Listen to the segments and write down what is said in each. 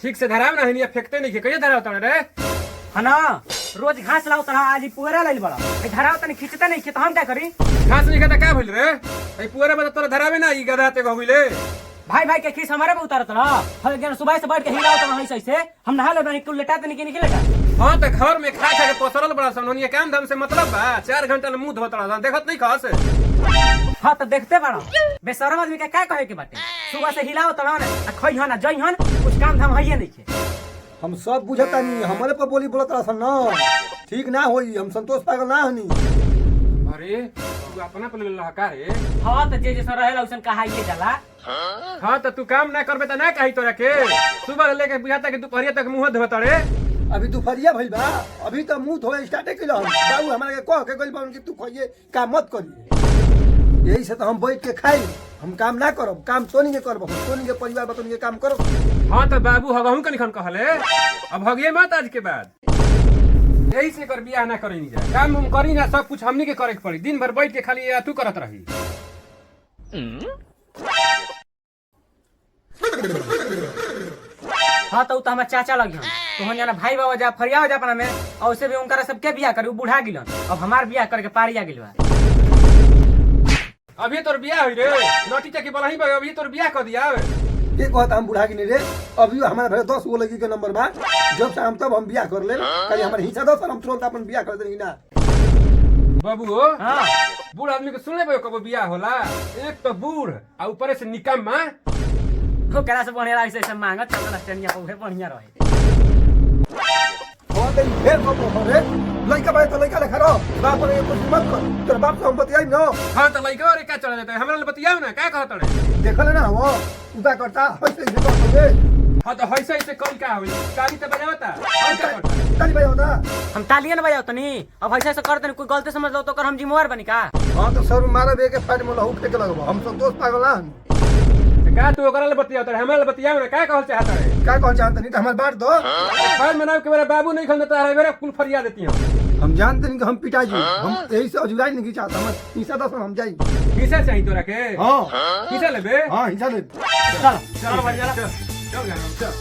ठीक से धराव ना है फेंकते नहीं कहिए धराव तड़े रे है ना रोज घास लाओ तड़ा आज पुअरा लाइल बड़ा धराव तनी खींचता नहीं तो हम क्या करी घास नहीं खाता का भइल रे ए पूरा बता तोरा धरावे ना ई गधा ते गहुले भाई भाई के खीस हमारे पे उतारत रहा हर दिन सुबह से बैठ के हिलाओ तो नहीं सही से हम नहा ले बनी तू लेटा तो नहीं लेटा हां त घर में खा खा के पोसरल बड़ा समनोनिया काम धाम से मतलब बा 4 घंटा ले मुंह धोत रहा देखत नहीं कहां से हां तो देखते बाड़ो बेशरम आदमी के का कहे के बाटे सुबह से हिलाओ तड़ा ना खई हन जई हन कुछ काम धाम हइए नहीं के हम सब बुझता नहीं हमारे पर बोली बोलत रहा ना ठीक ना होई हम संतोष पागल ना हनी अरे तू अपना पे ले का रे हां तो जे जैसा रहेला उसन कहाइए जाला हां तो तू काम ना करबे त ना कहि तोरा के सुबह लेके बुझाता कि दोपहरिया तक मुंह धोत रे अभी दोपहरिया भइल बा अभी तो मुंह धोए स्टार्ट कइला बाबू हमारे के कह के गइल बा कि तू खइए काम मत करिए यही से तो हम बैठ के खाई हम काम ना करब काम तोनी के करब तोनी के परिवार बतोनी के काम करो हां तो बाबू हगहू कनिखन कहले अब हगिए मत आज के बाद यही से कर बियाह ना करी जा काम हम करी ना सब कुछ हमनी के करे के पड़ी दिन भर बैठ के खाली या तू करत रही हाँ तो हमारे चाचा लगी हम तो हम जाना भाई बाबा जा फरिया हो जा अपना में और उसे भी उनका सबके बियाह करे बूढ़ा गिलन अब हमार बियाह करके पारी आ गिलवा अभी तोर बियाह होई रे नोटी चकी बलही बा अभी तोर बियाह कर दिया के कहता हम बुढ़ा गिनी रे अभी हमारे भरे 10 गो लगी के नंबर बा जब से हम तब हम बियाह कर ले कल हमारे हिस्सा दो हम तुरंत अपन बियाह कर देनी ना बाबू हां बूढ़ आदमी के सुनले बे कब बियाह होला एक तो बूढ़ आ ऊपर से निकम्मा तो करा से बढ़िया ऐसे ऐसे मांगत चल स्टैंडिया पे बढ़िया रहे हो ते फेर को रे लइका भाई तो लइका लेखा रहो बाप रे कुछ मत कर तेरे बाप से हम बतियाई न हां तो लइका रे का चल जाता है हमरा ले बतियाओ ना का कहत रे देखले ना वो उदा करता होइसे जे करते हां तो होइसे ऐसे कौन का होई ताली तो बजावता और क्या करता ताली भाई होता हम तालियां न बजाओ तनी अब ऐसे ऐसे करते कोई गलती समझ लो तो कर हम जिम्मेवार बनी का हां तो सर मारे बे के फाइट में लहू फेंक लगबो हम संतोष पागल ना का तू ओकरा ले बतियाओ रे हमरा ले बतियाओ ना का कहल चाहत रे का कह जानत नहीं तो हमार बात दो फाइल मनाव के मेरा बाबू नहीं खलता है मेरा कुल फरिया देती हम जानते नहीं कि हम पिताजी हम यही से अजुराई नहीं चाहता हम हिस्सा दस हम जाई हिस्सा चाहिए तोरा के हां हिस्सा लेबे हां हिस्सा ले चल चल भाई चल चल चल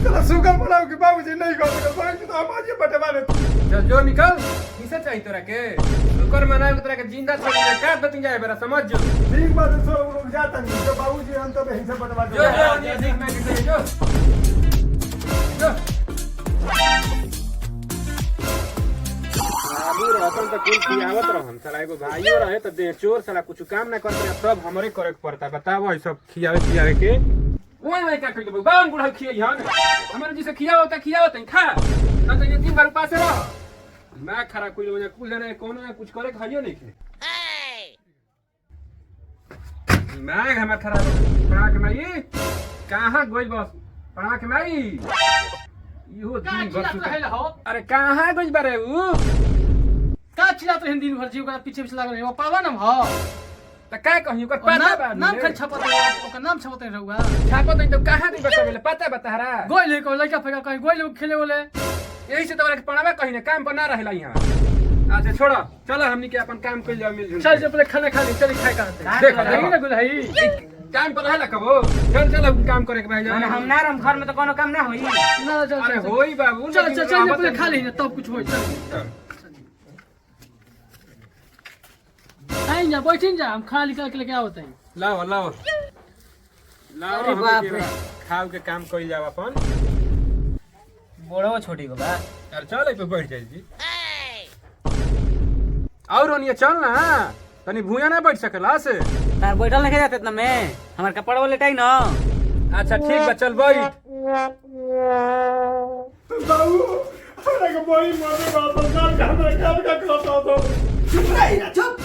चला सुगर बनाओ कि बाबूजी नहीं कहते बाकी तो हम आज ये बटे मारे चल जो निकल हिस्सा चाहिए तोरा के शुक्र मनावे तोरा के जिंदा छोड़ दे का बतिन जाए मेरा समझ जो ठीक बात है सब लोग जाता नहीं तो बाबूजी हम तो हिस्सा बटवा जो जो ठीक में किसे जो बाबू रहतन तो कुल खियावत रहन साला एगो भाइयो रहे तो दे चोर साला कुछ काम ना करते सब हमरे करे के पड़ता बताओ सब खियावे पियावे के ओए का कइले बावन बुढ़ा खियाई हन हमरे जिसे खियावता खियावत खा ना तो ये दिन भर पासे रह मैं खरा कोई वजह कुछ नहीं कोनो ना कुछ करे खाइयो नहीं के मैं हमर खरा पड़ा के माई कहां गइल बस पड़ा के माई इहो दिन भर अरे कहां गइल बारे उ का चिल्ला तो दिन भर जीव का पीछे पीछे लागल है पावा ना हो त का कहियो कर पता बा नाम खन छपत है ओकर नाम छपत रहूगा छापत तो कहां नहीं बतावेले पता बता रहा गोइल को लड़का फेंका कहीं गोइल खेले बोले यही से तोरा के पढ़ावा कहीं ना काम पर ना रहेला यहां अच्छा छोड़ो चलो हमनी के अपन काम कर जाओ मिलजुल चल पहले खाना खा ले चल खाए का देखो नहीं ना गुल है काम पर रहेला कबो चल चल काम करे के भाई जान हम ना रम घर में तो कोनो काम ना होई ना चल अरे होई बाबू चल चल चल पहले खा ले तब कुछ होई चल आई जा बैठिन जा हम खा निकाल के लेके आवत है लाओ लाओ लाओ अरे बाप रे खाओ के काम कइल जाओ अपन बड़ो छोटी बाबा यार चल पे बैठ जाई जी और ओनिए चल ना तनी भूया ना बैठ सकेला से तार बैठल नहीं जाते इतना में हमार कपड़ा वाले टाई ना अच्छा ठीक बा चल बैठ बाबू हमरा के बड़ी मजे बात काल का हमरा काम का करता तो चुप रही ना चुप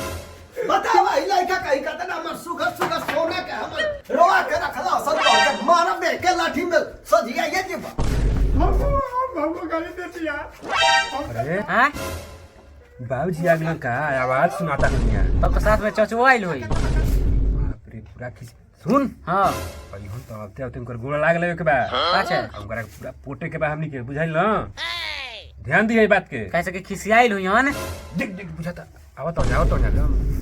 बताओ ई लड़का कहीं कहता ना हमर सुगर सुगर सोना के हमर रोआ के रखला सब के मारब दे के लाठी में सजिया ये जीवा हम गाली देती यार अरे हां बाबूजी आगलन का आवाज सुनाता दुनिया तब तो साथ में चचो आइल होई बाप रे पूरा खिस सुन हां अइहन तो आते आते उनकर गोड़ लाग लेवे के बा अच्छा हमरा पूरा पोटे के बा हमनी के बुझाइल न ध्यान दिए बात के। कैसे कि खिसियाइल हुई हन। देख देख बुझाता आवत हो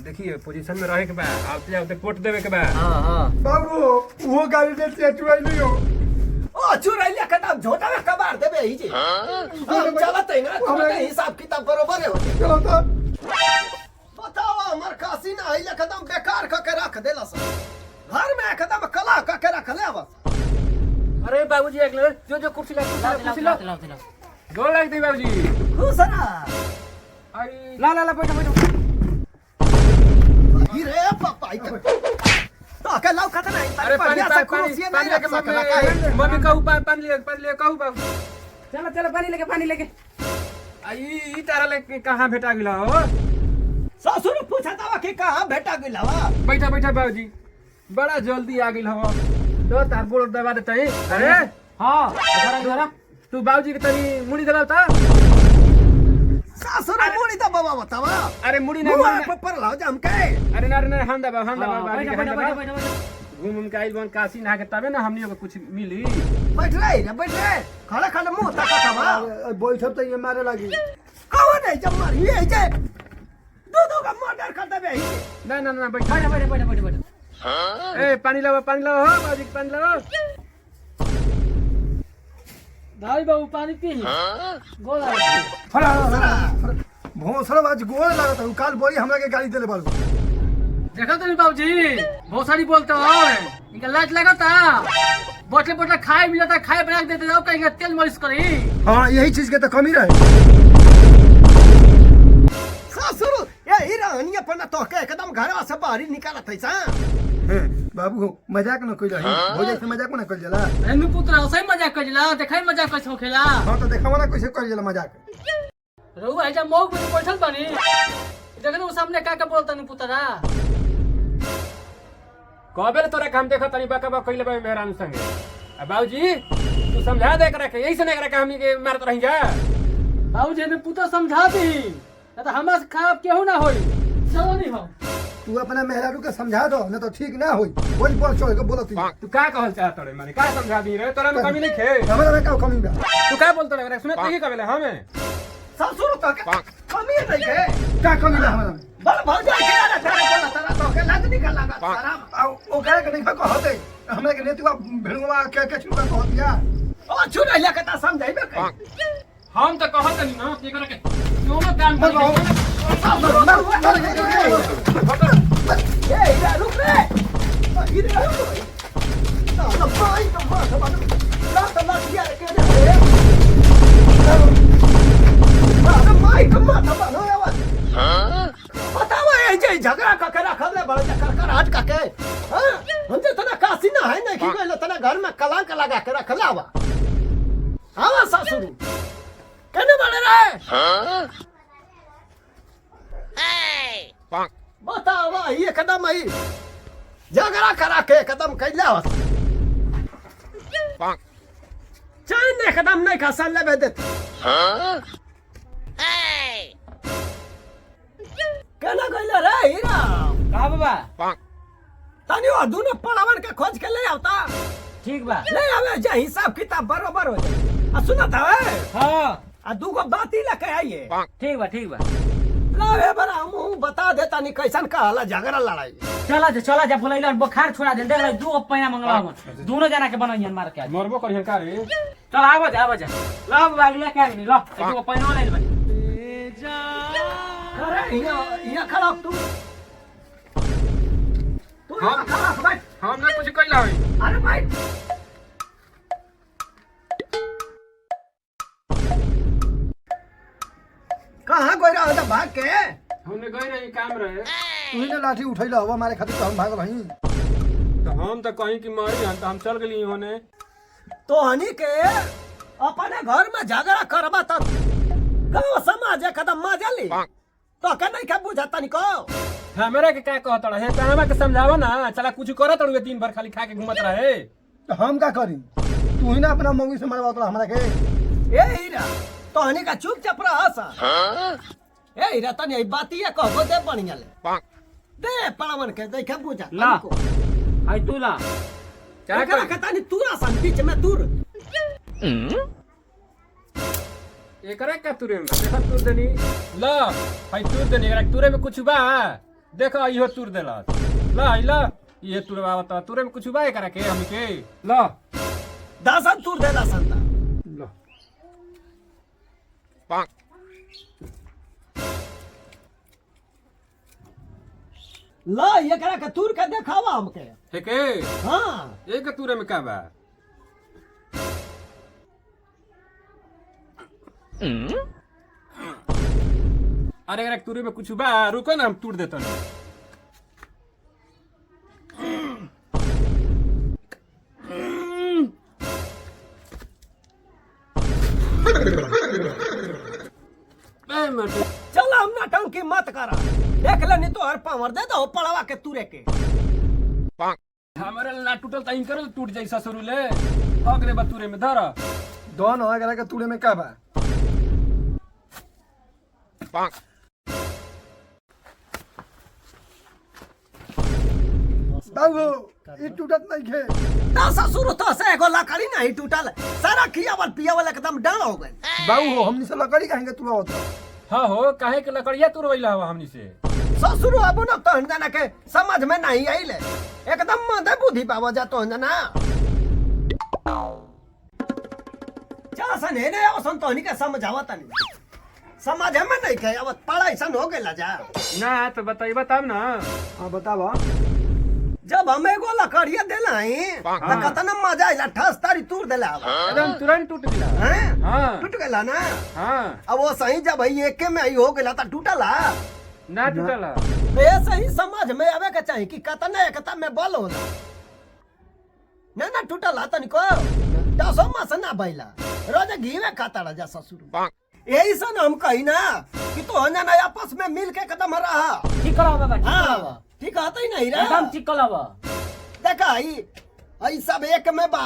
देखिए पोजीशन में रहे के बा आवते आवते कोट देवे के बा। हां हां बाबू वो गाड़ी दे चुराई नहीं हो ओ चुराइले कदम झोटा में कबार देबे ही जे हम चलत है ना तुम्हारे हिसाब किताब बरोबर है चलो तो बताओ हमर काशी ना आइले कदम बेकार क के रख देला सब घर में कदम कला क के रख ले बस। अरे बाबूजी एक जो कुर्सी ला गोल लाग दे बाबूजी खुश ना आई ला ला ला बैठो रे पापा तो के लाउ खतना अरे पानी लेके मम्मी कहू पानी ले कहू बाबू चलो चलो पानी लेके आई ई तारा ले कहां भेटा गेला हो। ससुर पूछता कि कहां भेटा गेला बैठा बाबूजी बड़ा जल्दी आ गेल हो तो तार बोल दबा देते। अरे हां जरा तू बाबूजी के तनी मुड़ी दबा ता ससुर मुड़ी तो बाबा बतावा अरे मुड़ी मुंह ना पर लाओ जम के अरे ना हम दबा बैठो घूम के आइल बन काशी नहा के तबे ना हमनियो को कुछ मिली। बैठ रे खड़े मुंह तका तवा बैठब तो ये मारे लगी कौन है जब मारी ये जे दो का मर्डर कर देबे ना बैठ ए पानी लाओ हो बाबूजी पानी लाओ। भाई बाबू पानी पी गोला फड़ा भोसड़ा आज गोल लागत है काल बोली हमरा के गाड़ी देले बालू देखा तो नहीं बाबूजी बहुत सारी बोलते हो इनका लाज लगता बोतले खाए मिलता खाए बना के देते जाओ कहीं तेल मालिश करी। हां यही चीज के तो कमी रहे ससुर ये हीरानी अपन तो के एकदम घरवा से बाहर निकालत है सा बाबू मजाक न कोई रही हो जैसे मजाक न कर जाला एनु पुत्र सही मजाक कइला देखाई मजाक कैसे होखेला। हां तो देखावा ना कैसे कर जाला मजाक रहुआ है जब मौक में बैठल बानी देखन वो सामने का बोलता नहीं पुतरा कबे तोरा काम देखा तनी बका कइले बा मेहरान संगे। अब बाबूजी तू समझा दे करे के यही से नहीं करे के हमनी के मारत रही जा। बाबूजी ने पुत्र समझा दी ना तो हमरा से खराब केहू ना होई चलो नहीं हो तू अपना मेहरारू के समझा दो न तो ठीक ना होई बोल बोल छोड़ के बोलत तू का कहल चाहत रे माने का समझा दी रे तोरा में कमी नहीं खे हमरा में का कमी बा तू का बोलत रे सुनत नहीं कबेले हमें ससुर तो कमी नहीं के का कमी बा हमरा में बल भर जाए के ना तारा बोला तारा तो के लग निकल लगा सारा ओ कहे के नहीं कहते हमरा के नेतुआ भेड़ुआ के छुपा कह दिया ओ छुरा ले के ता समझाइबे के हम तो कहत नहीं ना की करे के दोनों काम कर ए इधर रुक रे इधर ना भाई तो मार तो ना दिया के रे अरे माई कम्मा था बनो यार हां बताओ ये जे झगड़ा का के रखल ले बड़ा कर हट का के हां हम जे तना काशी ना है नहीं कि तना घर में कलंक लगा के रखल आवा आवा ससुर केने बने रे हां बताओ ये कदम आई झगड़ा करा के कदम कैला चाहे ने कदम नहीं खसल लेबे देत हां केना कैला रे हीरा का बाबा तनी और दोनों पड़ावन के खोज के ले आवता ठीक बा ले आवे जे हिसाब किताब बराबर हो जाए आ सुनत है हां आ दूगो बाती लेके आइए ठीक बा लावे बरा मुंह बता देता नहीं कैसन कहला झगड़ा लड़ाई चला जा फुलैला बुखार छोड़ा दे देख दू पैना मंगवा दोनों जना के बनैयन मार के मरबो करियन का रे चल आवा जा ला बाग ले के आगनी ला दू पैना ले बनी अरे यहाँ खड़ा तू हम खड़ा बैठ हम ना कुछ कइला होई अरे बैठ कहाँ गई रहा था भाग के हमने गई रही काम रहे तू ही ने लाठी उठैला हवा मारे खातिर तो हम भाग रही तो हम तो कहीं की मारी हन तो हम चल गेली होने तो हनी के अपने घर में झगड़ा करबा त गांव समाज कदम मजा ली तो के नहीं के बुझाता निको हमरा के का कहत रहे तो हमरा के समझावा ना चला कुछ करत रहे दिन भर खाली खा के घूमत रहे तो हम का करी तू ही ना अपना मौगी से मरवा तो हमरा के ए हीरा तो हनी का चुपचाप रह सा ए हीरा तनी बातिया कहबो दे बढ़िया ले दे पड़वन के देखे बुझा ला आई तू ला क्या क्या कहता नहीं तू ना सन बीच में दूर एकरा का तुरे में देखा तुर देनी ल भाई तुर देनी एकरा तुरे में कुछ बा देखो इहो तुर देला ल ये तुरवा बता तुरे में कुछ बा एकरा के हम के ल दासन तूर दे दासन ता ल ला ये करा के तूर के देखावा हमके हे के हाँ एक तुरे में का बा अरे एकरा तुरे में कुछ बा रुको ना हम तुर देता ना चल हम नटंकी मत करा देख लेनी तो हर पावर दे दो पड़वा के तूरे के हमारा ना टूटल त इनकर टूट जाई ससुर ले अगरे बतुरे में धर दोन हो गया के तूड़े में का बा बाबू ई टूटत नहीं खे ता ससुर तो से एगो लकड़ी नहीं टूटल सारा खियावल पियावल एकदम डाल हो गए बाबू हो हमनी से लकड़ी कहेंगे तू आवत हाँ हो काहे के लकड़िया तुरवैला हवा हमनी से ससुर अब न तो जना के समझ में नहीं आइले एकदम मंदे बुद्धि पावा जा तो जना चल सन ने औसन तो के समझावत नहीं समझ में नहीं के अब पढ़ाई सन हो गेला जा ना तो बताइबा तब ना हां बतावा जब हम एगो लकड़िया देलाई त कतना मजा आइला ठस तारी तूर देला एकदम तुरंत टूट गया हैं हाँ टूट गेला ना हाँ अब वो सही जब भाई एके में आई हो गेला त टूटला ना टूटला ऐसे ही समझ में आवे के चाहिए कि कतना एकता में बल होला ना ना टूटला तनिको दसो मास ना बैला रोज घीवे खाता राजा ससुर यही सन हम कही ना कि तो हना ना आपस में मिल के कदम रहा ठीक करा बाबा ठीक हाँ करा ठीक आता ही नहीं रहा एकदम ठीक करा बा देखा आई सब एक में बा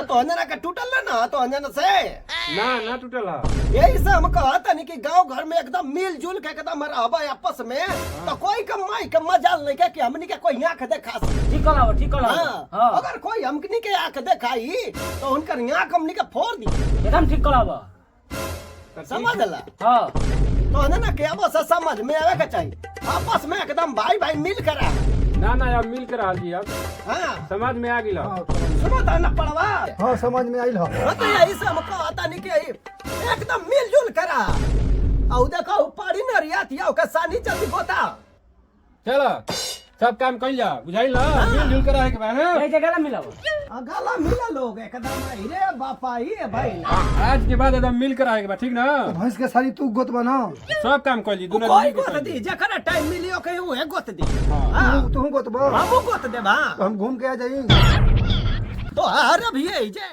तो हना का टूटल ना तो हना से ना टूटला यही से हम कहता नहीं कि गांव घर में एकदम मिलजुल के एकदम रहबा आपस में तो कोई कमाई का मजाल नहीं कि हमनी के कोई आंख देखा ठीक करा बा ठीक करा हाँ, हां अगर कोई हमनी के आंख देखाई तो उनकर आंख हमनी के फोड़ दी एकदम ठीक करा बा समझला हां तो है ना कि अब से समझ में आवे के चाहिए आपस में एकदम भाई भाई मिल कर ना अब मिल कर आ जी अब हाँ समझ में आ गिला सुनो तो ना पड़वा हां समझ में आइल हो तो यही से हम कहता नहीं कि एकदम मिलजुल करा औ देखो ऊपरी नरिया थिया के सानी जल्दी गोता चलो सब काम कइल जा बुझाइल ना मिलजुल कर रहे के बा हैं एक जगह ना मिला बा गला मिला लोग एकदम आई रे बापा ये भाई आज के बाद एकदम मिल कर आए के बा ठीक ना भैंस के सारी तू गोत बना सब काम कइल जी दोनों कोई मिल के गोत कइल दी जी। जखरा टाइम मिलियो के हुए गोत दी हाँ। हां तू गोत बा हमू गोत दे बा हम घूम के आ जाई तो हर भी है जे